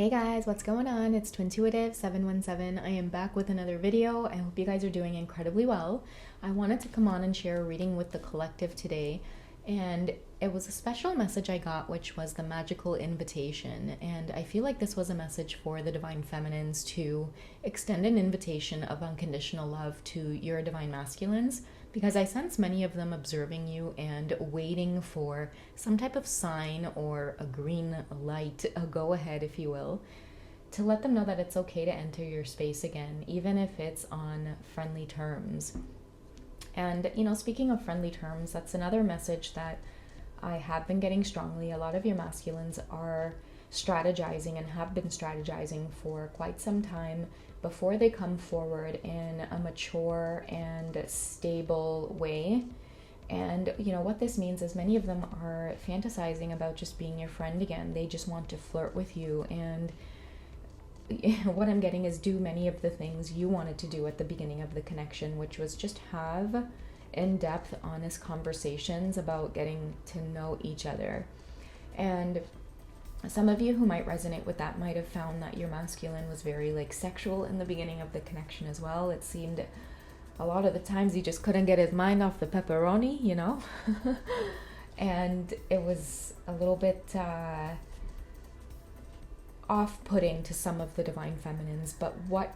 Hey guys, what's going on? It's Twintuitive717. I am back with another video. I hope you guys are doing incredibly well. I wanted to come on and share a reading with the collective today, and it was a special message I got, which was the magical invitation. And I feel like this was a message for the divine feminines to extend an invitation of unconditional love to your divine masculines, because I sense many of them observing you and waiting for some type of sign or a green light, a go ahead, if you will, to let them know that it's okay to enter your space again, even if it's on friendly terms. And, speaking of friendly terms, that's another message that I have been getting strongly. A lot of your masculines are strategizing and have been strategizing for quite some time before they come forward in a mature and stable way. And what this means is many of them are fantasizing about just being your friend again. They just want to flirt with you, and what I'm getting is do many of the things you wanted to do at the beginning of the connection, which was just have in-depth, honest conversations about getting to know each other. And some of you who might resonate with that might have found that your masculine was very sexual in the beginning of the connection as well. It seemed a lot of the times he just couldn't get his mind off the pepperoni, and it was a little bit off-putting to some of the divine feminines. But what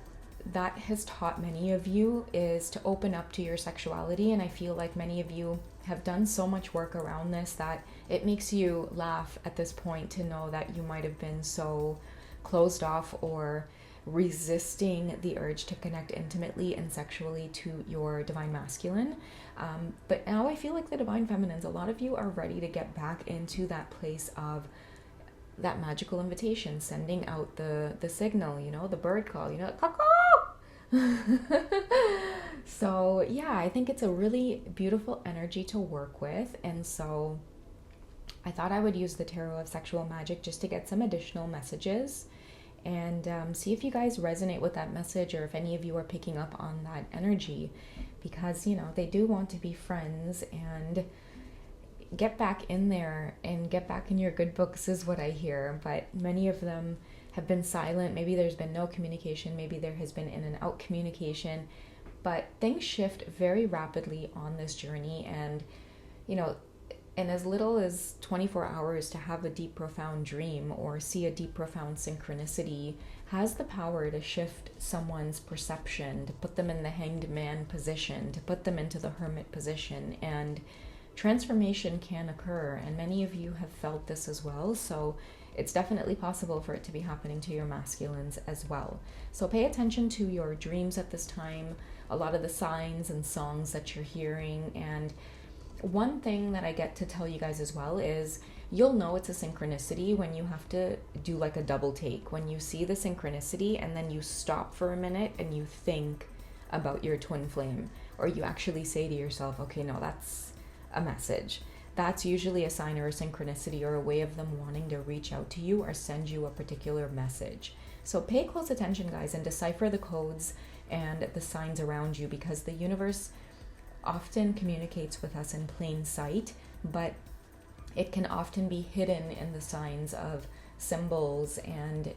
that has taught many of you is to open up to your sexuality, and I feel like many of you have done so much work around this that it makes you laugh at this point to know that you might have been so closed off or resisting the urge to connect intimately and sexually to your divine masculine. But now I feel like the divine feminines, a lot of you are ready to get back into that place of that magical invitation, sending out the signal, the bird call, caw-caw. So yeah, I think it's a really beautiful energy to work with, and so I thought I would use the Tarot of Sexual Magic just to get some additional messages and see if you guys resonate with that message, or if any of you are picking up on that energy, because they do want to be friends and get back in there and get back in your good books is what I hear. But many of them have been silent. Maybe there's been no communication, maybe there has been in and out communication, but things shift very rapidly on this journey. And in as little as 24 hours, to have a deep profound dream or see a deep profound synchronicity has the power to shift someone's perception, to put them in the hanged man position, to put them into the hermit position, and transformation can occur. And many of you have felt this as well, so it's definitely possible for it to be happening to your masculines as well. So pay attention to your dreams at this time, a lot of the signs and songs that you're hearing. And one thing that I get to tell you guys as well is you'll know it's a synchronicity when you have to do a double take, when you see the synchronicity and then you stop for a minute and you think about your twin flame, or you actually say to yourself, okay, no, that's a message. That's usually a sign or a synchronicity or a way of them wanting to reach out to you or send you a particular message. So pay close attention, guys, and decipher the codes and the signs around you, because the universe often communicates with us in plain sight, but it can often be hidden in the signs of symbols and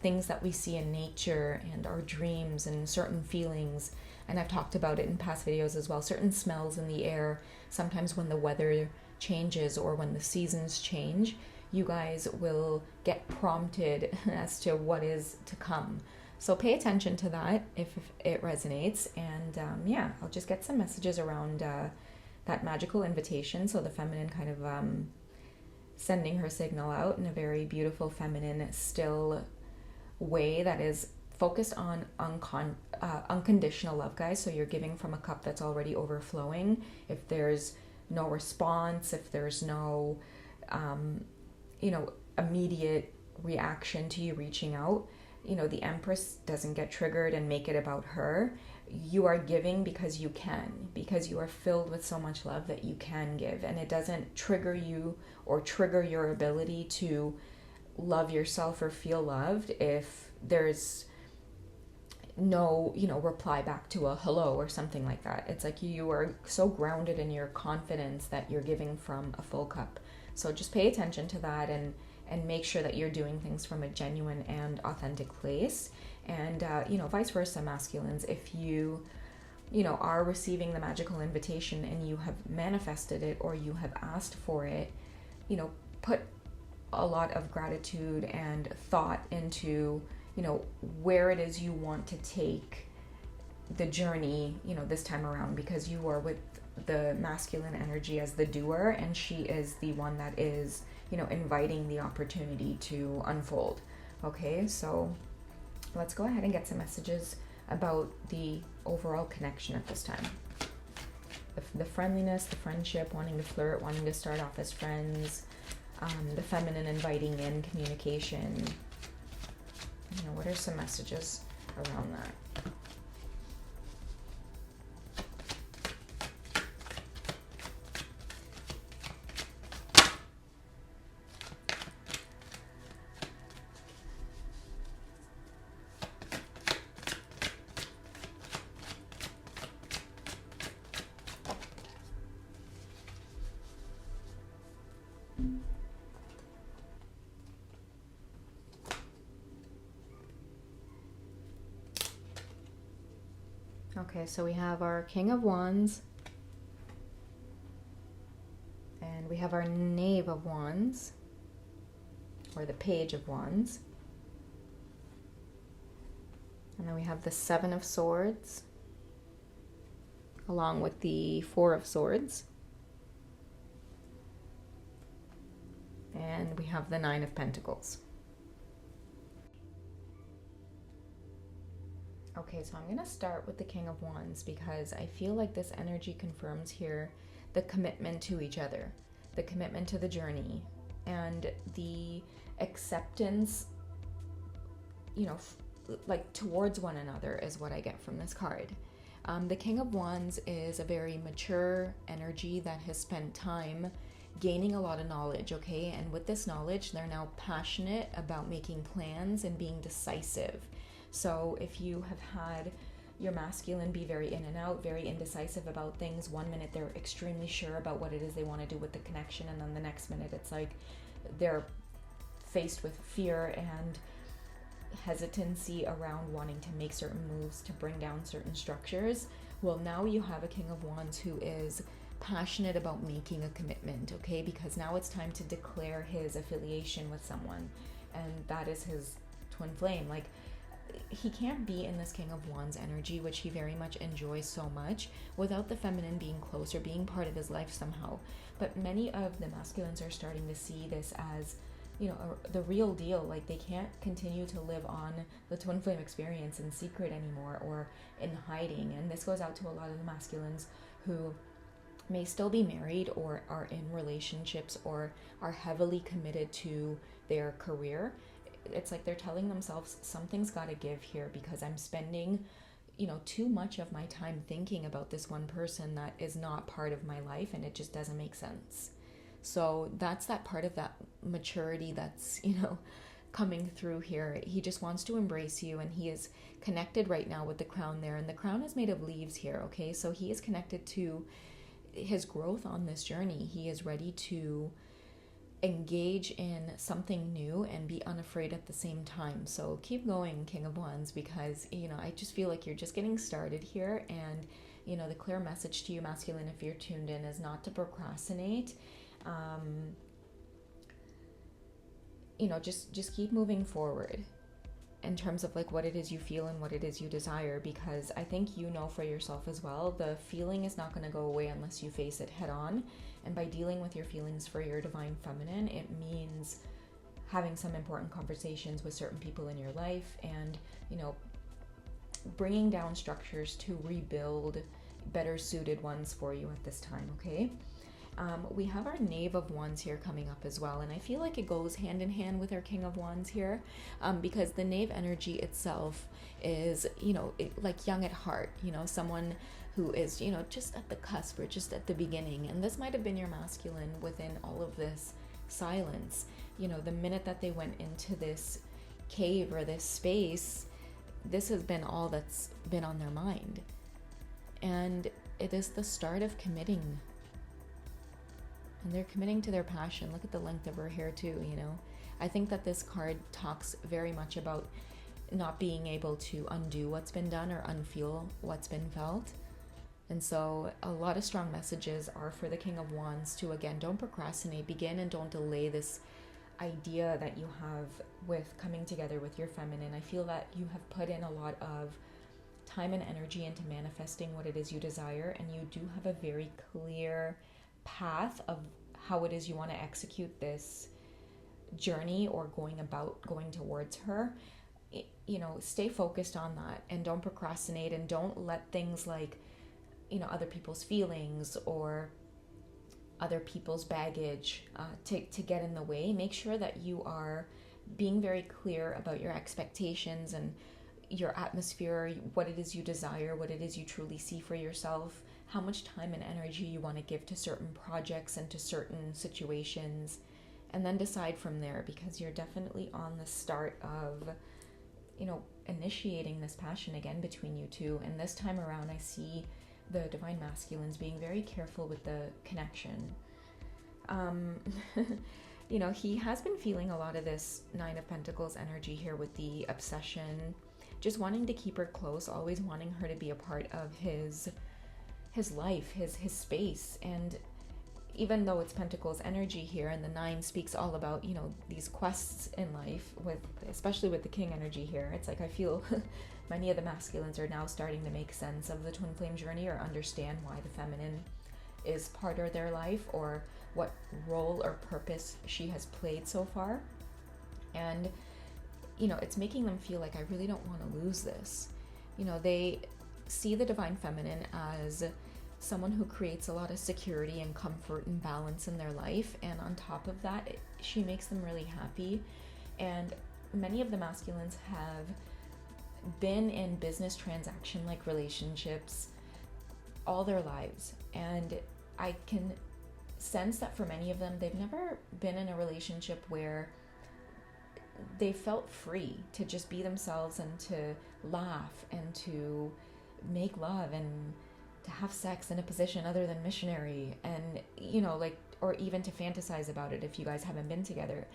things that we see in nature and our dreams and certain feelings. And I've talked about it in past videos as well, certain smells in the air. Sometimes when the weather changes or when the seasons change, you guys will get prompted as to what is to come. So pay attention to that if it resonates. And I'll just get some messages around that magical invitation. So the feminine kind of sending her signal out in a very beautiful, feminine, still way that is focused on unconditional love, guys. So you're giving from a cup that's already overflowing. If there's no response, if there's no immediate reaction to you reaching out, the Empress doesn't get triggered and make it about her. You are giving because you can, because you are filled with so much love that you can give, and it doesn't trigger you or trigger your ability to love yourself or feel loved if there's no reply back to a hello or something like that. It's like you are so grounded in your confidence that you're giving from a full cup. So just pay attention to that, and and make sure that you're doing things from a genuine and authentic place. And, vice versa, masculines, if you are receiving the magical invitation and you have manifested it or you have asked for it, put a lot of gratitude and thought into, where it is you want to take the journey, this time around, because you are with the masculine energy as the doer, and she is the one that is, inviting the opportunity to unfold. Okay, so let's go ahead and get some messages about the overall connection at this time. The friendliness, the friendship, wanting to flirt, wanting to start off as friends, the feminine inviting in communication. What are some messages around that? Okay, so we have our King of Wands, and we have our Knave of Wands, or the Page of Wands, and then we have the Seven of Swords, along with the Four of Swords, and we have the Nine of Pentacles. Okay, so I'm going to start with the King of Wands because I feel like this energy confirms here the commitment to each other, the commitment to the journey, and the acceptance, like towards one another is what I get from this card. The King of Wands is a very mature energy that has spent time gaining a lot of knowledge, okay? And with this knowledge, they're now passionate about making plans and being decisive. So if you have had your masculine be very in and out, very indecisive about things, one minute they're extremely sure about what it is they want to do with the connection, and then the next minute it's like they're faced with fear and hesitancy around wanting to make certain moves to bring down certain structures. Well, now you have a King of Wands who is passionate about making a commitment, okay? Because now it's time to declare his affiliation with someone, and that is his twin flame. Like, he can't be in this King of Wands energy, which he very much enjoys so much, without the feminine being close or being part of his life somehow. But many of the masculines are starting to see this as, the real deal. Like, they can't continue to live on the twin flame experience in secret anymore or in hiding. And this goes out to a lot of the masculines who may still be married or are in relationships or are heavily committed to their career. It's like they're telling themselves something's got to give here because I'm spending, too much of my time thinking about this one person that is not part of my life, and it just doesn't make sense. So that's that part of that maturity that's, coming through here. He just wants to embrace you, and he is connected right now with the crown there, and the crown is made of leaves here, okay? So he is connected to his growth on this journey. He is ready to engage in something new and be unafraid at the same time. So keep going, King of Wands, because I just feel like you're just getting started here. And the clear message to you, masculine, if you're tuned in, is not to procrastinate. Just keep moving forward in terms of like what it is you feel and what it is you desire, because I think for yourself as well, the feeling is not going to go away unless you face it head on. And by dealing with your feelings for your divine feminine, it means having some important conversations with certain people in your life and, bringing down structures to rebuild better suited ones for you at this time, okay? We have our Knave of Wands here coming up as well, and I feel like it goes hand in hand with our King of Wands here, because the Knave energy itself is, like young at heart, someone who is, just at the cusp or just at the beginning. And this might have been your masculine within all of this silence. The minute that they went into this cave or this space, this has been all that's been on their mind. And it is the start of committing And they're committing to their passion. Look at the length of her hair too, you know. I think that this card talks very much about not being able to undo what's been done or unfeel what's been felt. And so a lot of strong messages are for the King of Wands to, again, don't procrastinate, begin and don't delay this idea that you have with coming together with your feminine. I feel that you have put in a lot of time and energy into manifesting what it is you desire, and you do have a very clear path of how it is you want to execute this journey or going towards her. You know, stay focused on that and don't procrastinate, and don't let things like, you know, other people's feelings or other people's baggage to get in the way. Make sure that you are being very clear about your expectations and your atmosphere, what it is you desire, what it is you truly see for yourself, how much time and energy you want to give to certain projects and to certain situations, and then decide from there, because you're definitely on the start of, you know, initiating this passion again between you two. And this time around, I see the divine masculines being very careful with the connection. You know, he has been feeling a lot of this Nine of Pentacles energy here with the obsession, just wanting to keep her close, always wanting her to be a part of his life, his space. And even though it's Pentacles energy here, and the Nine speaks all about, you know, these quests in life, with especially with the King energy here, it's like I feel many of the masculines are now starting to make sense of the twin flame journey, or understand why the feminine is part of their life, or what role or purpose she has played so far. And, you know, it's making them feel like, I really don't want to lose this. You know, they see the divine feminine as someone who creates a lot of security and comfort and balance in their life, and on top of that, she makes them really happy. And many of the masculines have been in business transaction like relationships all their lives, and I can sense that for many of them, they've never been in a relationship where they felt free to just be themselves and to laugh and to make love and to have sex in a position other than missionary, and, you know, like, or even to fantasize about it if you guys haven't been together.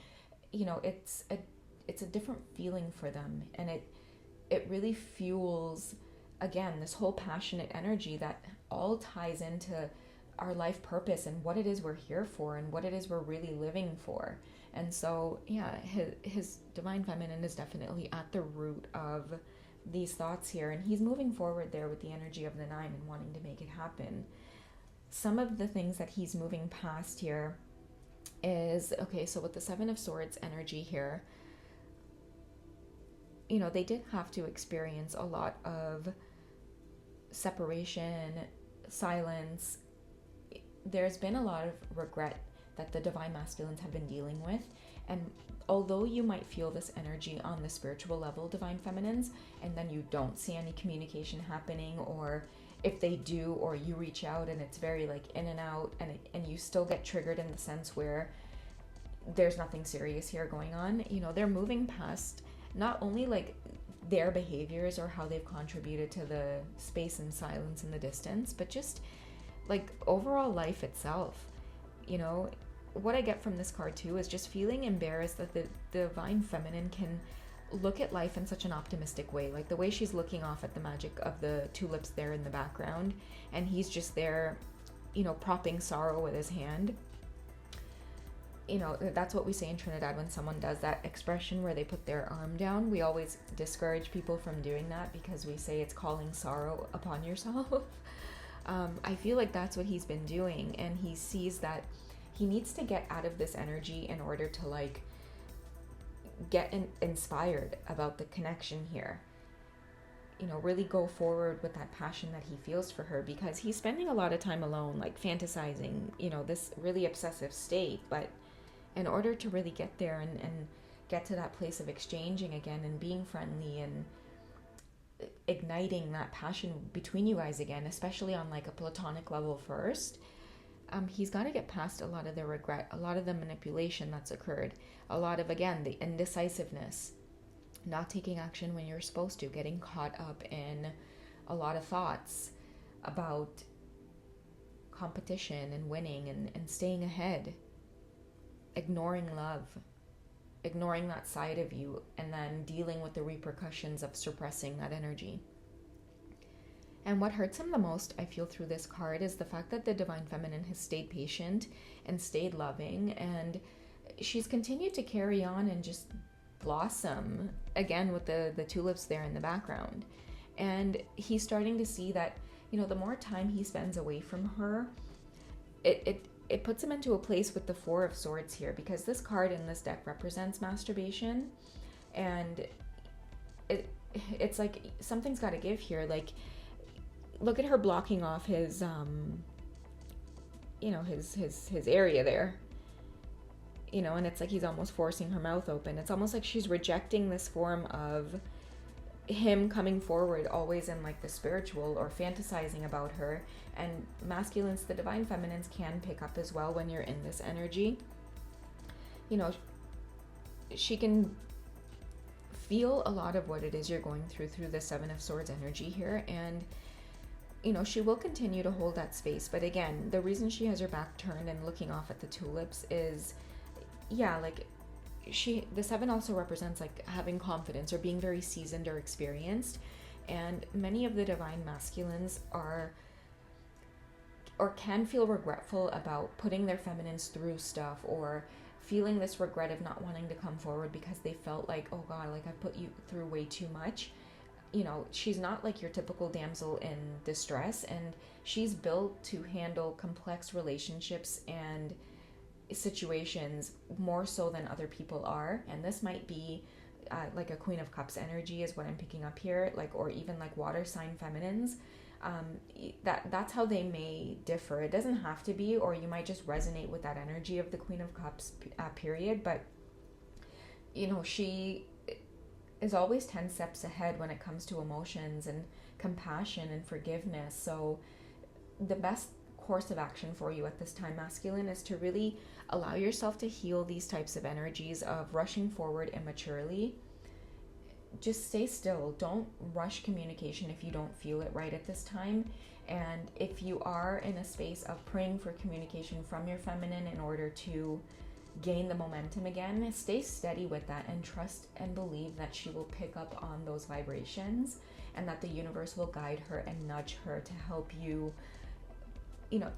You know, it's a different feeling for them, and it really fuels, again, this whole passionate energy that all ties into our life purpose and what it is we're here for and what it is we're really living for. And so, yeah, his divine feminine is definitely at the root of these thoughts here, and he's moving forward there with the energy of the Nine and wanting to make it happen. Some of the things that he's moving past here is, okay, so with the Seven of Swords energy here, you know, they did have to experience a lot of separation, silence. There's been a lot of regret that the divine masculines have been dealing with. And although you might feel this energy on the spiritual level, divine feminines, and then you don't see any communication happening, or if they do, or you reach out and it's very like in and out, and you still get triggered in the sense where there's nothing serious here going on, you know, they're moving past not only like their behaviors or how they've contributed to the space and silence and the distance, but just like overall life itself. You know, what I get from this card too is just feeling embarrassed that the divine feminine can look at life in such an optimistic way, like the way she's looking off at the magic of the tulips there in the background, and he's just there, you know, propping sorrow with his hand. You know, that's what we say in Trinidad when someone does that expression where they put their arm down. We always discourage people from doing that because we say it's calling sorrow upon yourself. I feel like that's what he's been doing, and he sees that he needs to get out of this energy in order to like get inspired about the connection here. You know, really go forward with that passion that he feels for her, because he's spending a lot of time alone, like fantasizing, you know, this really obsessive state. But in order to really get there and get to that place of exchanging again and being friendly and igniting that passion between you guys again, especially on like a platonic level first, he's got to get past a lot of the regret, a lot of the manipulation that's occurred, a lot of, again, the indecisiveness, not taking action when you're supposed to, getting caught up in a lot of thoughts about competition and winning and staying ahead, ignoring love, ignoring that side of you, and then dealing with the repercussions of suppressing that energy. And what hurts him the most, I feel, through this card is the fact that the Divine Feminine has stayed patient and stayed loving, and she's continued to carry on and just blossom, again with the tulips there in the background. And he's starting to see that, the more time he spends away from her, it puts him into a place with the Four of Swords here, because this card in this deck represents masturbation, and it's like something's got to give here. Like, look at her blocking off his his area there, and it's like he's almost forcing her mouth open. It's almost like she's rejecting this form of him coming forward always in like the spiritual or fantasizing about her. And masculines, the Divine Feminines, can pick up as well when you're in this energy. She can feel a lot of what it is you're going through the Seven of Swords energy here, and she will continue to hold that space. But again, the reason she has her back turned and looking off at the tulips is, like, the Seven also represents like having confidence or being very seasoned or experienced. And many of the Divine Masculines are or can feel regretful about putting their feminines through stuff, or feeling this regret of not wanting to come forward because they felt like, oh God, like I put you through way too much. She's not like your typical damsel in distress, and she's built to handle complex relationships and situations more so than other people are. And this might be like a Queen of Cups energy is what I'm picking up here, like, or even like water sign feminines. That's how they may differ. It doesn't have to be, or you might just resonate with that energy of the Queen of Cups period. But she is always 10 steps ahead when it comes to emotions and compassion and forgiveness. So the best course of action for you at this time, masculine, is to really allow yourself to heal these types of energies of rushing forward immaturely. Just stay still. Don't rush communication if you don't feel it right at this time. And if you are in a space of praying for communication from your feminine in order to gain the momentum again, stay steady with that and trust and believe that she will pick up on those vibrations, and that the universe will guide her and nudge her to help you,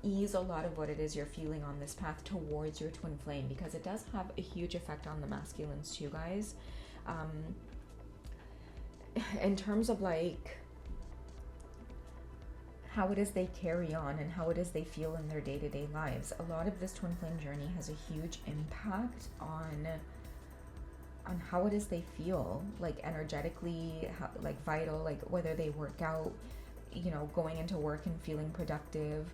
ease a lot of what it is you're feeling on this path towards your twin flame, because it does have a huge effect on the masculines too, guys. In terms of like how it is they carry on and how it is they feel in their day-to-day lives, a lot of this twin flame journey has a huge impact on how it is they feel, like energetically, like vital, like whether they work out, going into work and feeling productive,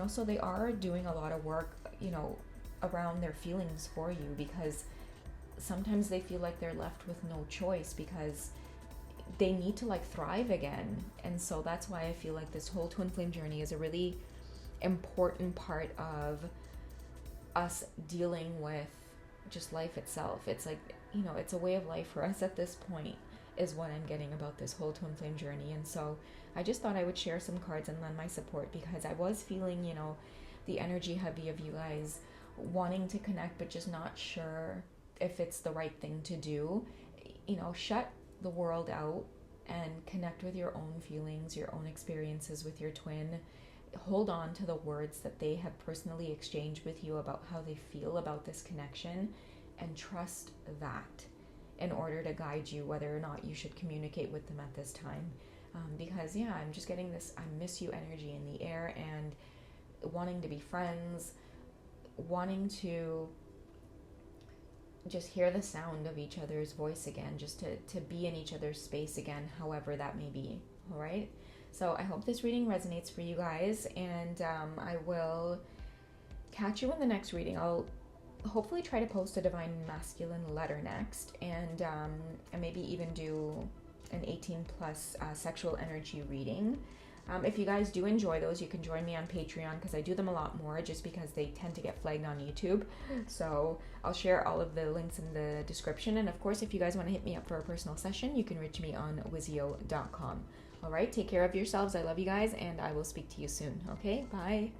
so they are doing a lot of work, around their feelings for you, because sometimes they feel like they're left with no choice because they need to like thrive again. And so that's why I feel like this whole twin flame journey is a really important part of us dealing with just life itself. It's like, it's a way of life for us at this point, is what I'm getting about this whole twin flame journey. And so I just thought I would share some cards and lend my support, because I was feeling, the energy heavy of you guys wanting to connect but just not sure if it's the right thing to do. Shut the world out and connect with your own feelings, your own experiences with your twin. Hold on to the words that they have personally exchanged with you about how they feel about this connection, and trust that in order to guide you whether or not you should communicate with them at this time. Because I'm just getting this I miss you energy in the air, and wanting to be friends, wanting to just hear the sound of each other's voice again, just to be in each other's space again, however that may be. All right. So I hope this reading resonates for you guys, and I will catch you in the next reading. I'll hopefully try to post a Divine Masculine letter next, and maybe even do an 18 plus sexual energy reading. If you guys do enjoy those, you can join me on Patreon, because I do them a lot more just because they tend to get flagged on YouTube. So I'll share all of the links in the description. And of course, if you guys want to hit me up for a personal session, you can reach me on wizio.com. All right, take care of yourselves. I love you guys, and I will speak to you soon. Okay, bye.